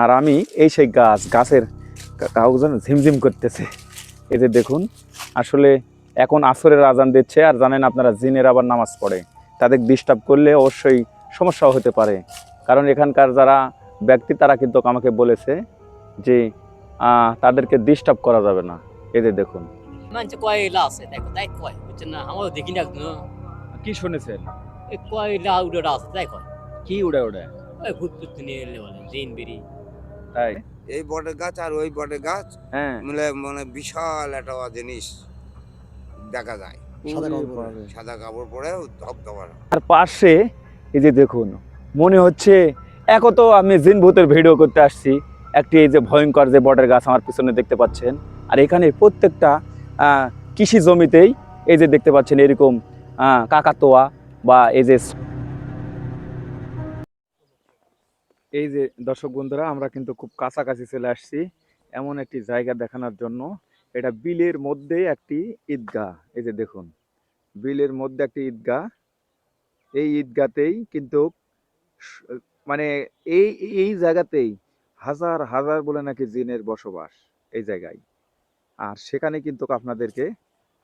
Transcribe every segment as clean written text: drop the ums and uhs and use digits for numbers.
আর আমি এই সেই গাছের কাগজ ঝিমঝিম করতেছে। এই যে দেখুন, আসলে এখন আসরের আজান দিচ্ছে, আর জানেন আপনারা জিনের আবার নামাজ পড়ে, তাদের ডিস্টার্ব করলে অবশ্যই সমস্যা হতে পারে। কারণ এখানকার যারা ব্যক্তি তারা কিন্তু আমাকে বলেছে যে তাদেরকে ডিস্টার্ব করা যাবে না। এই যে দেখুন, মানছে কয়লা আছে দেখো তাই কয় বুঝছেন না আমারও দেখি না একদম কি শুনেছেন? এই কয়লা উড়ে আছে তাই কয় কি উড়ে উড়ে? ওই ভূত টুত নিয়ে এলে বলে জিন বেরি তাই? এই বটের গাছ আর ওই বটের গাছ হ্যাঁ, মিলে মানে বিশাল একটা জিনিস দেখা যায়। সাদা কাপড় পরে ধবধবার। আর পাশে এই যে দেখুন, মনে হচ্ছে এখন তো আমি জিন ভূতের ভিডিও করতে আসছি, একটি এই যে ভয়ঙ্কর যে বটের গাছ আমার পিছনে দেখতে পাচ্ছেন। আর এখানে প্রত্যেকটা কৃষি জমিতেই এই যে দেখতে পাচ্ছেন এরকম কাকাতোয়া বা এই যে দর্শক বন্ধুরা, আমরা কিন্তু খুব কাছাকাছি চলে আসছি এমন একটি জায়গা দেখানোর জন্য। এটা বিলের মধ্যে একটি ঈদগাহ। এই যে দেখুন, বিলের মধ্যে একটি ঈদগাহ। এই ঈদগাতেই কিন্তু মানে এই এই জায়গাতেই হাজার হাজার বলে নাকি জিনের বসবাস এই জায়গায়। আর সেখানে কিন্তু আপনাদেরকে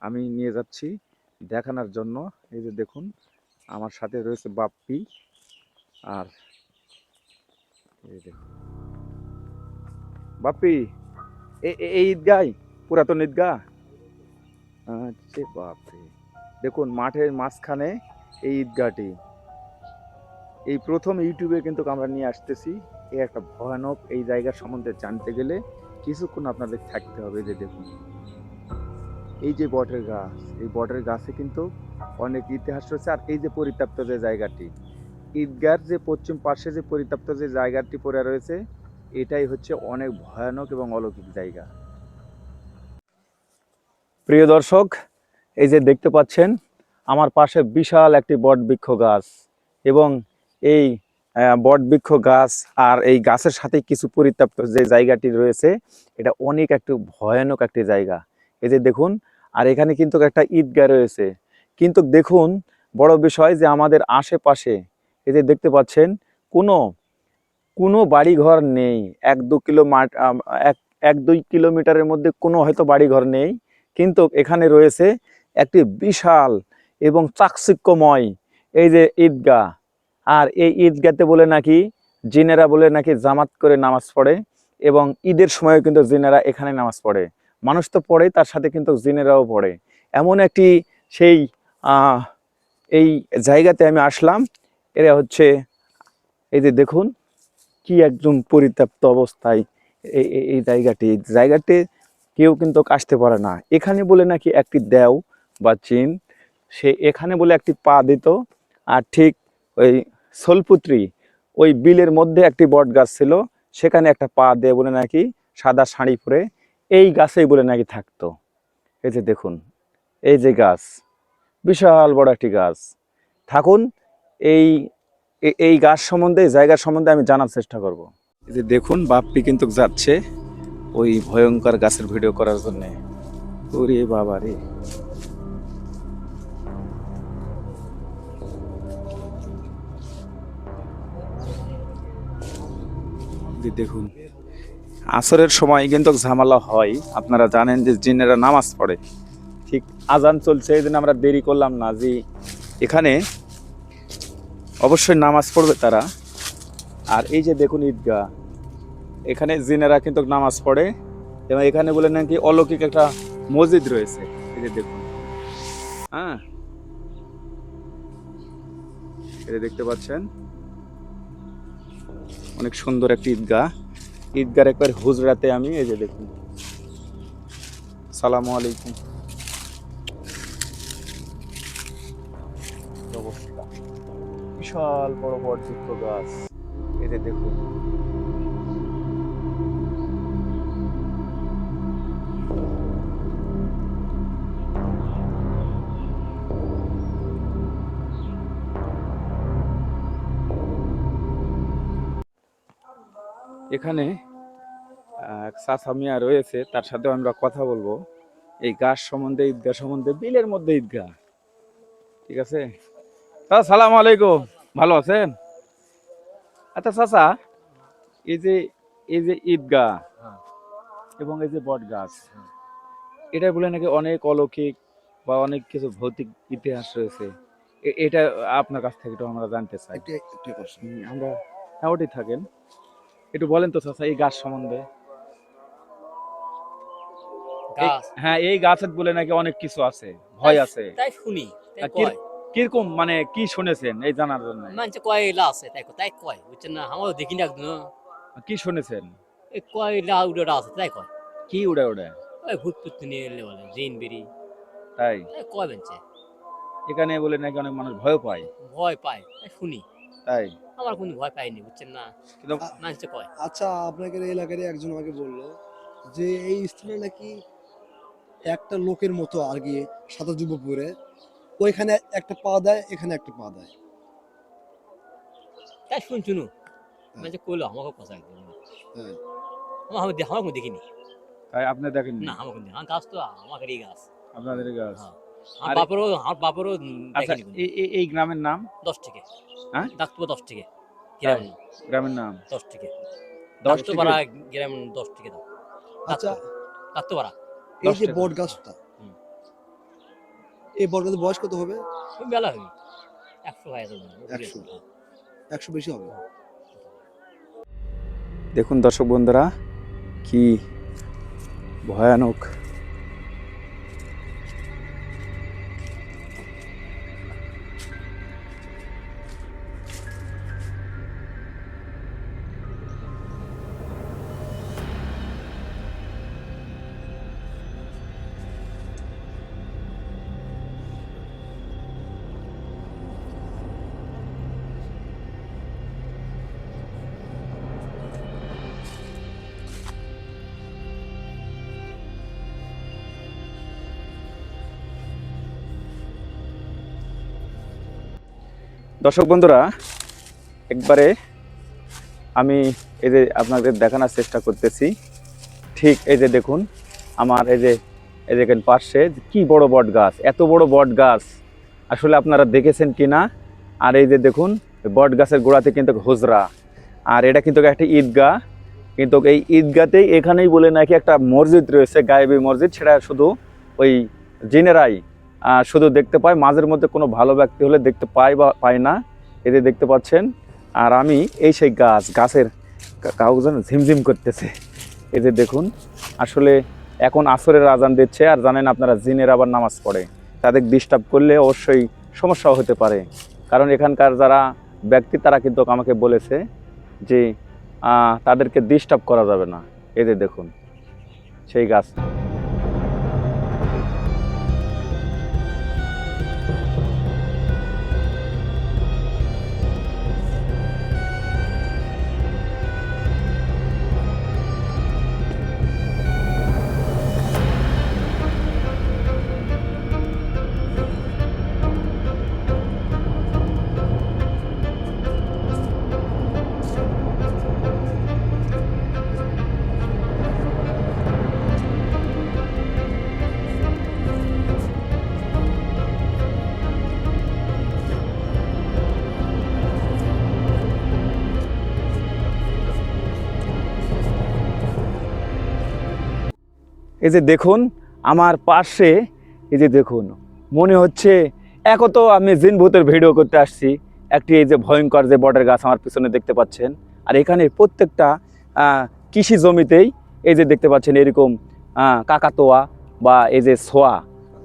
আমি নিয়ে যাচ্ছি দেখানোর জন্য। এই যে দেখুন, আমার সাথে রয়েছে বাপ্পি। আর এই দেখুন বাপ্পি, এই ঈদগাহ পুরাতন ঈদগাহ। আচ্ছা বাপরে, দেখুন মাঠের মাঝখানে এই ঈদগাহটি। এই প্রথম ইউটিউবে কিন্তু আমরা নিয়ে আসতেছি। এই একটা ভয়ানক এই জায়গার সম্বন্ধে জানতে গেলে কিছুক্ষণ আপনাদের থাকতে হবে। যে দেখুন, এই যে বটের গাছ, এই বটের গাছে কিন্তু অনেক ইতিহাস রয়েছে। আর এই যে পরিত্যক্ত যে জায়গাটি, ঈদগার যে পশ্চিম পাশে যে পরিত্যক্ত যে জায়গাটি পড়ে রয়েছে, এটাই হচ্ছে অনেক ভয়ানক এবং অলৌকিক জায়গা। প্রিয় দর্শক, এই যে দেখতে পাচ্ছেন আমার পাশে বিশাল একটি বট বৃক্ষ গাছ, এবং এই বট বৃক্ষ গাছ আর এই গাছের সাথে কিছু পরিত্যক্ত যে জায়গাটি রয়েছে, এটা অনেক একটু ভয়ানক একটি জায়গা। এই যে দেখুন, আর এখানে কিন্তু একটা ঈদগাহ রয়েছে। কিন্তু দেখুন, বড় বিষয় যে আমাদের আশেপাশে এই যে দেখতে পাচ্ছেন কোনো কোনো বাড়িঘর নেই। এক এক দুই কিলোমিটারের মধ্যে কোনো হয়তো বাড়িঘর নেই, কিন্তু এখানে রয়েছে একটি বিশাল এবং চাকচিক্যময় এই যে ঈদগাহ। আর এই ঈদগাতে বলে নাকি জিনেরা বলে নাকি জামাত করে নামাজ পড়ে, এবং ঈদের সময় কিন্তু জিনেরা এখানে নামাজ পড়ে। মানুষ তো পড়ে, তার সাথে কিন্তু জিনেরাও পড়ে। এমন একটি সেই এই জায়গাতে আমি আসলাম। এরা হচ্ছে এই যে দেখুন, কি একদম পরিত্যক্ত অবস্থায় এই জায়গাটি কেউ কিন্তু আসতে পারে না। এখানে বলে নাকি একটি দেও বা চিন, সে এখানে বলে একটি পা দিত। আর ঠিক ওই সোলপুত্রী ওই বিলের মধ্যে একটি বট গাছ ছিল, সেখানে একটা পা দিয়ে বলে নাকি সাদা শাড়ি পরে এই গাছেই বলে নাকি থাকতো। এই যে দেখুন, এই যে গাছ, বিশাল বড় একটি গাছ। থাকুন, এই এই গাছ সম্বন্ধে, জায়গার সম্বন্ধে আমি জানার চেষ্টা করব। এই যে দেখুন, বাপ্পি কিন্তু যাচ্ছে ওই ভয়ঙ্কর গাছের ভিডিও করার জন্য। ওরে বাবা রে, দেখুন আসরের সময় কিন্তু ঝামেলা হয়। আপনারা জানেন যে জিনেরা নামাজ পড়ে, ঠিক আজান চলছে, এই জন্য আমরা দেরি করলাম না। যে এখানে অবশ্যই নামাজ পড়বে তারা। আর এই যে দেখুন ঈদগাহ, এখানে জিনেরা কিন্তু নামাজ পড়ে, এবং এখানে বলে নাকি অলৌকিক একটা মসজিদ রয়েছে। এই যে দেখুন, হ্যাঁ, এটা দেখতে পাচ্ছেন অনেক সুন্দর একটি ঈদগাহ। ঈদগার একবার হুজরাতে আমি এই যে দেখুন, সালামু আলাইকুম অবস্থা, বিশাল বড় বড় বৃক্ষ গাছ। এই যে দেখুন, এখানে এক চাচা মিয়া রয়েছে, তার সাথে আমরা কথা বলবো এই গাছ সম্বন্ধে, ঈদগাহ সম্বন্ধে। বিলের মধ্যে ঈদগাহ, ঠিক আছে। সালাম আলাইকুম, ভালো আছেন? আচ্ছা চাচা, এই যে এই যে ঈদগাহ হ্যাঁ। এবং এই যে বট গাছ, এটা বলে নাকি অনেক অলৌকিক বা অনেক কিছু ভৌতিক ইতিহাস রয়েছে। এটা আপনার কাছ থেকে একটু আমরা জানতে চাই। একটু করছে। আমরা হ্যাঁ ওটাই থাকেন, একটু বলেন তো চাচা এই গাছ সম্বন্ধে। গাছ হ্যাঁ এই গাছের বলে নাকি অনেক কিছু আছে, ভয় আছে। তাই শুনি, তাই কি- কয়। কিরকম মানে কি শুনেছেন এই জানার জন্য? মানুষ কয় এলা আছে, তাই কয়, বুঝছেন না? আমারও দেখি না একদিন। কি শুনেছেন? এই কয় এলা উড়ে আছে, তাই কয়। কি উড়ে উড়ে? ওই ভূত টুত নিয়ে এলে বলে, জিন বেরি, তাই তাই কয় বেঞ্চে। এখানে বলে নাকি অনেক মানুষ ভয় পায়। ভয় পায়, তাই শুনি। তাই আমার কোনো ভয় পাইনি, বুঝছেন না? কিন্তু মানুষ কয়। আচ্ছা, আপনাদের এই এলাকারই একজন আমাকে বললো যে এই স্থানে নাকি একটা লোকের মতো আর কি সাদা যুব পরে ওইখানে একটা পা দেয়, এখানে একটা পা দেয়। তাই শুনছুনু, মানুষ কইলো আমাকে কথা একদম। হ্যাঁ। আমার কোনো দেখিনি। তাই আপনি দেখেন না আমার কোনো, আমার গাছ তো আমাদেরই গাছ। আপনাদের এই গাছ। হ্যাঁ। আরে- আমার বাপেরও আচ্ছা দেখিনি কোনো। এই গ্রামের নাম? 10 থেকে। হ্যাঁ? ডাকতো 10 থেকে। তাই? গ্রাম গ্রামের নাম 10 থেকে। 10 ডাকতো থেকে? পাড়া গ্রাম 10 থেকে দাও। আচ্ছা, ডাকতো পাড়া। এই 10 যে টাকা। বট গাছটা, হুম। এই বট গাছের বয়স কত হবে? ওই মেলা হই। 100 হয় তো। 100 100 বেশি হবে। দেখুন দর্শক বন্ধুরা কি ভয়ানক। দর্শক বন্ধুরা একবারে আমি এই যে আপনাদের দেখানোর চেষ্টা করতেছি, ঠিক এই যে দেখুন আমার এই যে দেখেন পাশে কি বড় বট গাছ, এত বড় বট গাছ আসলে আপনারা দেখেছেন কিনা। আর এই যে দেখুন বট গাছের গোড়াতে কিন্তু হুজরা, আর এটা কিন্তু একটা ঈদগাহ। কিন্তু এই ঈদগাতেই এখানেই বলে নাকি একটা মসজিদ রয়েছে, গায়েবী মসজিদ, সেটা শুধু ওই জিনেরাই শুধু দেখতে পায়, মাঝের মধ্যে কোনো ভালো ব্যক্তি হলে দেখতে পায় বা পায় না। এই যে দেখতে পাচ্ছেন, আর আমি এই সেই গাছের কাগজ ঝিমঝিম করতেছে। এই যে দেখুন আসলে এখন আসরের আজান দিচ্ছে, আর জানেন আপনারা জিনের আবার নামাজ পড়ে, তাদের ডিস্টার্ব করলে অবশ্যই সমস্যাও হতে পারে। কারণ এখানকার যারা ব্যক্তি তারা কিন্তু আমাকে বলেছে যে তাদেরকে ডিস্টার্ব করা যাবে না। এই যে দেখুন সেই গাছ। এই যে দেখুন আমার পাশে, এই যে দেখুন মনে হচ্ছে এখন তো আমি জিন ভূতের ভিডিও করতে আসছি, একটি এই যে ভয়ঙ্কর যে বটের গাছ আমার পিছনে দেখতে পাচ্ছেন। আর এখানে প্রত্যেকটা কৃষি জমিতেই এই যে দেখতে পাচ্ছেন এরকম কাকাতোয়া বা এই যে ছোয়া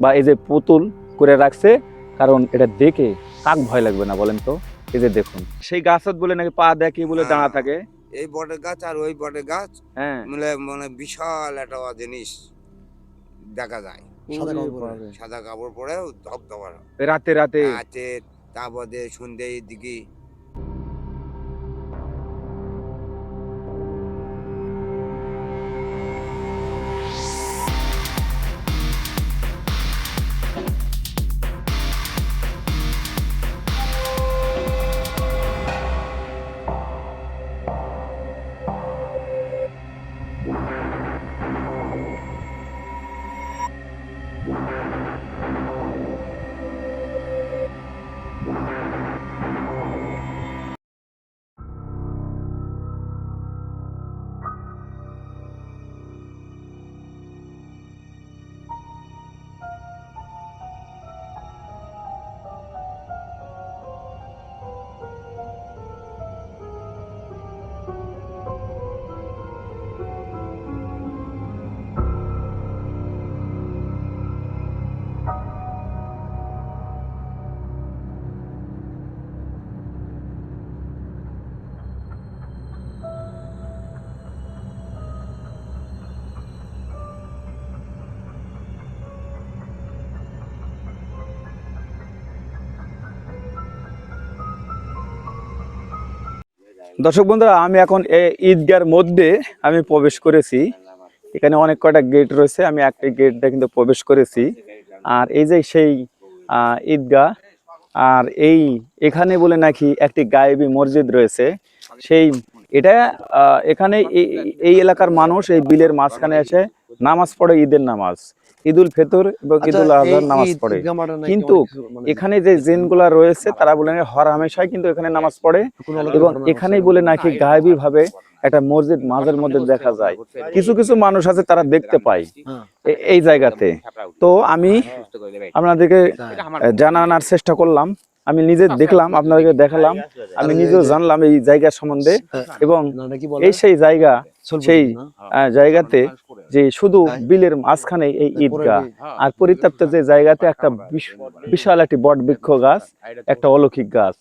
বা এই যে পুতুল করে রাখছে, কারণ এটা দেখে কাক ভয় লাগবে না বলেন তো? এই যে দেখুন সেই গাছত বলে নাকি পা দেখি বলে দাঁড়া থাকে। এই বটের গাছ আর ওই বটের গাছ হ্যাঁ মিলে মানে বিশাল একটা জিনিস দেখা যায়। সাদা কাপড় পরে। সাদা কাপড় পরে ধবধবা রাতে রাতে আছে, তারপরে সন্ধ্যের দিকে দর্শক বন্ধুরা, আমি এখন ঈদগার মধ্যে আমি প্রবেশ করেছি। এখানে অনেক কয়টা গেট রয়েছে, আমি একটা গেট দিয়ে কিন্তু প্রবেশ করেছি। আর এই যে সেই ঈদগাহ, আর এখানে বলে নাকি একটি গায়েবী মসজিদ রয়েছে। সেই এটা এখানে এই এলাকার মানুষ এই বিলের মাঝখানে এসে নামাজ পড়ে, ঈদের নামাজ, ঈদুল ফিতর এবং আচ্ছা, ঈদুল আজহার এই নামাজ ঈদ, পড়ে। ঈদগাহ মাঠে নাকি কিন্তু অনেক কিছু মানে এখানে যে জিনগুলা রয়েছে তারা বলে হর হামেশাই কিন্তু এখানে নামাজ পড়ে, কোনো অলৌকিক এবং ঘটনা এখানেই ঘটছে। বলে নাকি গায়েবী ভাবে একটা মসজিদ মাঝের মধ্যে দেখা যায়। কিছু কিছু মানুষ আছে তারা দেখতে পায় হ্যাঁ। এই জায়গাতে। তো আমি আপনাদেরকে জানানোর চেষ্টা করলাম, আমি নিজে দেখলাম, আপনাদেরকে দেখালাম, আমি নিজেও জানলাম এই জায়গা সম্বন্ধে। এবং না, নাকি বলে এই সেই জায়গা, সোলপুর সেই না? জায়গাতে যে শুধু বিলের মাঝখানে এই ঈদগাহ, আর পরিত্যক্ত যে জায়গাতে একটা বিশাল একটি বট বৃক্ষ গাছ, একটা অলৌকিক গাছ।